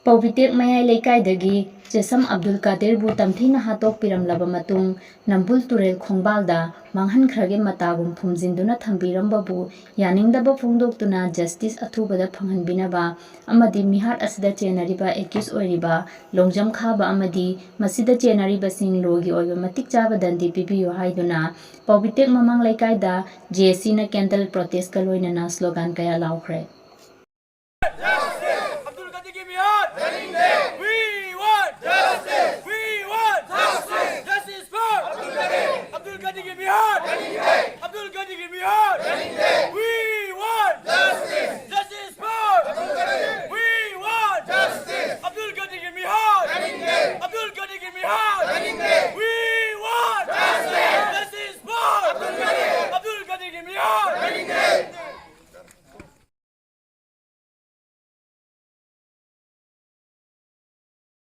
ꯄꯧꯕꯤꯇꯦꯛ ꯃꯌꯥꯏ ꯂꯩꯀꯥꯏꯗꯒꯤ ꯆꯦꯁꯝ ꯑꯕꯗꯨꯜ ꯀꯥꯗꯤꯔꯕꯨ ꯇꯝꯊꯤꯅ ꯍꯥꯠꯇꯣꯛꯄꯤꯔꯝꯂꯕ ꯃꯇꯨꯡ ꯅꯝꯕꯨꯜ ꯇꯨꯔꯦꯜ ꯈꯣꯡꯕꯥꯜꯗ ꯃꯥꯡꯍꯟꯈ꯭ꯔꯒꯦ ꯃꯇꯥꯒꯨꯝ ꯐꯨꯝꯖꯤꯟꯗꯨꯅ ꯊꯝꯕꯤꯔꯝꯕꯕꯨ ꯌꯥꯅꯤꯡꯗꯕ ꯐꯣꯡꯗꯣꯛꯇꯨꯅ ꯖꯁꯇꯤꯁ ꯑꯊꯨꯕꯗ ꯐꯪꯍꯟꯕꯤꯅꯕ ꯑꯃꯗꯤ ꯃꯤꯍꯥꯠ ꯑꯁꯤꯗ ꯆꯦꯟꯅꯔꯤꯕ ꯑꯦꯀ꯭ꯌꯨꯁ ꯑꯣꯏꯔꯤꯕ ꯂꯣꯡꯖꯝ ꯈꯥꯕ ꯑꯃꯗꯤ ꯃꯁꯤꯗ ꯆꯦꯟꯅꯔꯤꯕꯁꯤꯡ ꯂꯣꯒꯤ ꯑꯣꯏꯕ ꯃꯇꯤꯛ ꯆꯥꯕ ꯗꯟꯗꯤ ꯄꯤꯕꯤꯌꯨ ꯍꯥꯏꯗꯨꯅ ꯄꯧꯕꯤꯇꯦꯛ ꯃꯃꯥꯡ ꯂꯩꯀꯥꯏꯗ ꯖꯦꯑꯦꯁꯤꯅ ꯀꯦꯟꯗꯜ ꯄ꯭ꯔꯣꯇꯦꯁꯀ ꯂꯣꯏꯅꯅ ꯁ꯭ꯂꯣꯒꯥꯟ ꯀꯌꯥ ꯂꯥꯎꯈ꯭ꯔꯦ꯫